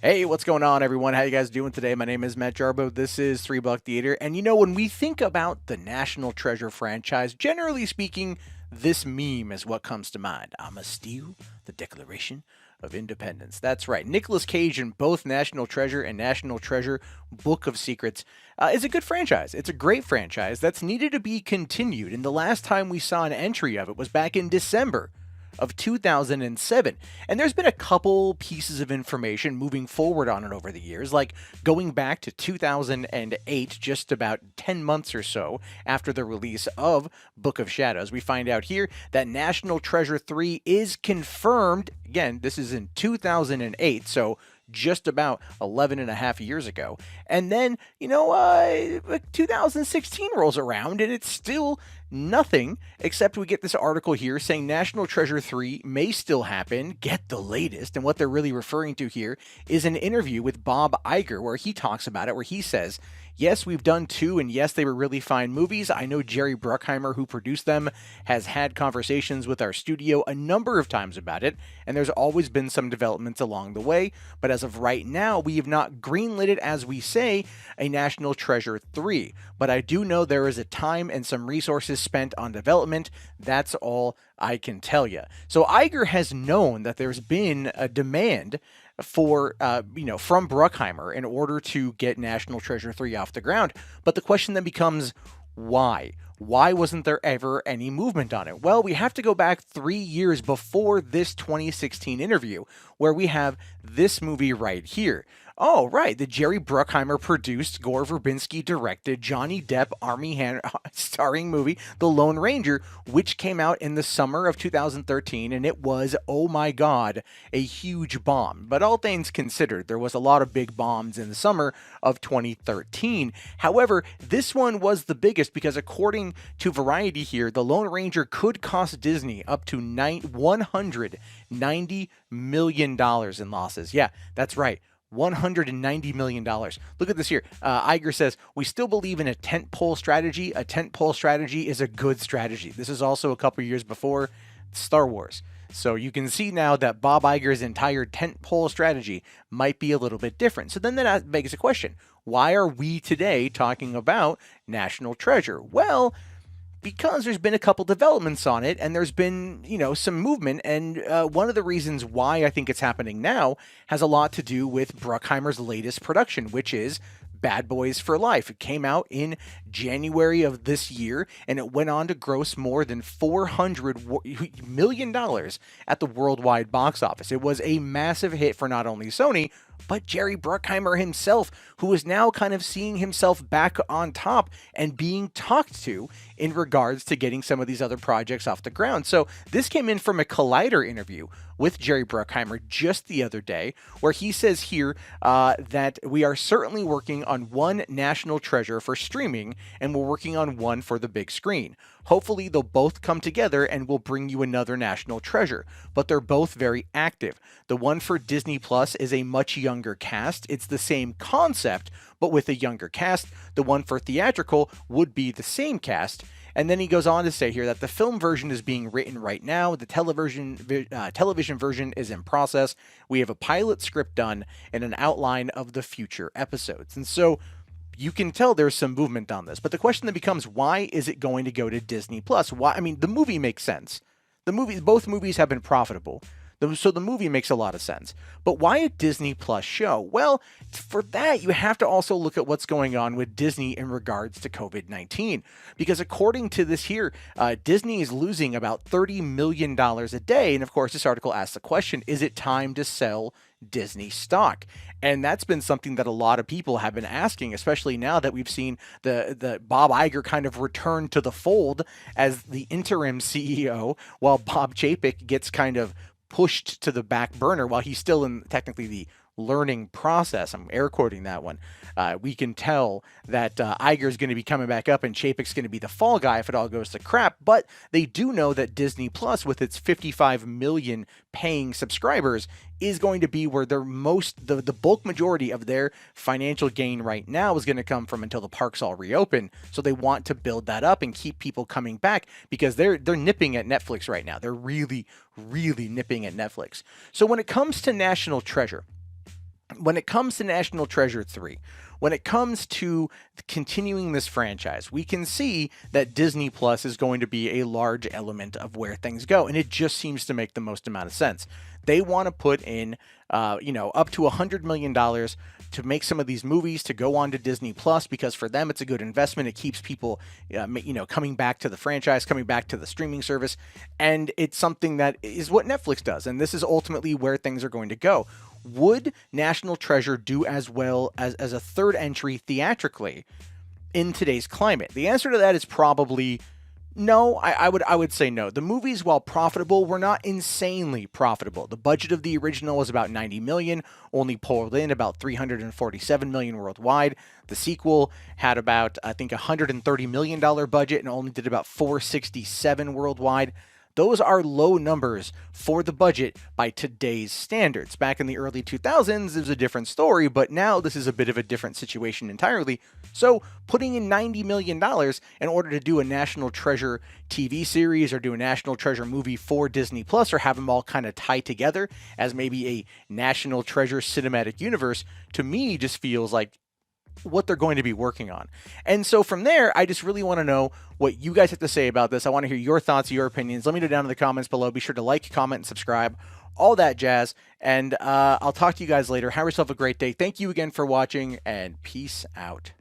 Hey, what's going on, everyone? How you guys doing today? My name is Matt Jarbo. This is Three Buck Theater. And when we think about the National Treasure franchise, generally speaking, this meme is what comes to mind. I'ma steal the Declaration of Independence. That's right. Nicolas Cage in both National Treasure and National Treasure Book of Secrets is a good franchise. It's a great franchise that's needed to be continued. And the last time we saw an entry of it was back in December of 2007. And there's been a couple pieces of information moving forward on it over the years, like going back to 2008, just about 10 months or so after the release of Book of Shadows. We find out here that National Treasure 3 is confirmed. Again, this is in 2008, so just about 11 and a half years ago. And then, 2016 rolls around and it's still nothing, except we get this article here saying National Treasure 3 may still happen. Get the latest. And what they're really referring to here is an interview with Bob Iger where he talks about it, where he says, yes, we've done two, and yes, they were really fine movies. I know Jerry Bruckheimer, who produced them, has had conversations with our studio a number of times about it, and there's always been some developments along the way. But as of right now, we have not greenlit it, as we say, a National Treasure 3. But I do know there is a time and some resources spent on development. That's all I can tell you. So Iger has known that there's been a demand for from Bruckheimer in order to get National Treasure 3 off the ground. But the question then becomes, why? Why wasn't there ever any movement on it? Well, we have to go back 3 years before this 2016 interview, where we have this movie right here. Oh, right. The Jerry Bruckheimer produced, Gore Verbinski directed, Johnny Depp starring movie, The Lone Ranger, which came out in the summer of 2013, and it was, oh my God, a huge bomb. But all things considered, there was a lot of big bombs in the summer of 2013. However, this one was the biggest because according to Variety here, The Lone Ranger could cost Disney up to $190 million in losses. Yeah, that's right. $190 million. Look at this here. Iger says, we still believe in a tentpole strategy. A tentpole strategy is a good strategy. This is also a couple years before Star Wars. So you can see now that Bob Iger's entire tentpole strategy might be a little bit different. So then that begs a question. Why are we today talking about National Treasure? Well, because there's been a couple developments on it and there's been, some movement. And one of the reasons why I think it's happening now has a lot to do with Bruckheimer's latest production, which is Bad Boys for Life. It came out in January of this year, and it went on to gross more than $400 million at the worldwide box office. It was a massive hit for not only Sony, but Jerry Bruckheimer himself, who is now kind of seeing himself back on top and being talked to in regards to getting some of these other projects off the ground. So this came in from a Collider interview with Jerry Bruckheimer just the other day, where he says here that we are certainly working on one National Treasure for streaming, and we're working on one for the big screen. Hopefully they'll both come together and we'll bring you another National Treasure, but they're both very active. The one for Disney Plus is a much younger cast. It's the same concept, but with a younger cast. The one for Theatrical would be the same cast. And then he goes on to say here that the film version is being written right now. The television version is in process. We have a pilot script done and an outline of the future episodes. And so you can tell there's some movement on this. But the question then becomes, why is it going to go to Disney Plus? Why? I mean, the movie makes sense. Both movies have been profitable. So the movie makes a lot of sense. But why a Disney Plus show? Well, for that, you have to also look at what's going on with Disney in regards to COVID-19. Because according to this here, Disney is losing about $30 million a day. And of course, this article asks the question, is it time to sell Disney stock? And that's been something that a lot of people have been asking, especially now that we've seen the Bob Iger kind of return to the fold as the interim CEO, while Bob Chapek gets kind of pushed to the back burner while he's still in technically the learning process. I'm air quoting that one. We can tell that Iger is going to be coming back up and Chapek's going to be the fall guy if it all goes to crap. But they do know that Disney Plus, with its 55 million paying subscribers, is going to be where the bulk majority of their financial gain right now is going to come from until the parks all reopen. So they want to build that up and keep people coming back because they're nipping at Netflix right now. They're really, really nipping at Netflix. So when it comes to National Treasure, when it comes to National Treasure 3, when it comes to continuing this franchise, we can see that Disney Plus is going to be a large element of where things go, and it just seems to make the most amount of sense. They want to put in, up to $100 million to make some of these movies to go on to Disney Plus, because for them it's a good investment. It keeps people, coming back to the franchise, coming back to the streaming service, and it's something that is what Netflix does, and this is ultimately where things are going to go. Would National Treasure do as well as a third entry theatrically in today's climate? The answer to that is probably no. I would say no. The movies, while profitable, were not insanely profitable. The budget of the original was about 90 million, only pulled in about 347 million worldwide. The sequel had about, I think, $130 million budget and only did about 467 worldwide. Those are low numbers for the budget by today's standards. Back in the early 2000s, it was a different story, but now this is a bit of a different situation entirely. So putting in $90 million in order to do a National Treasure TV series or do a National Treasure movie for Disney Plus, or have them all kind of tie together as maybe a National Treasure cinematic universe, to me just feels like what they're going to be working on. And so from there, I just really want to know what you guys have to say about this. I want to hear your thoughts, your opinions. Let me know down in the comments below. Be sure to like, comment, and subscribe, all that jazz. And I'll talk to you guys later. Have yourself a great day. Thank you again for watching, and peace out.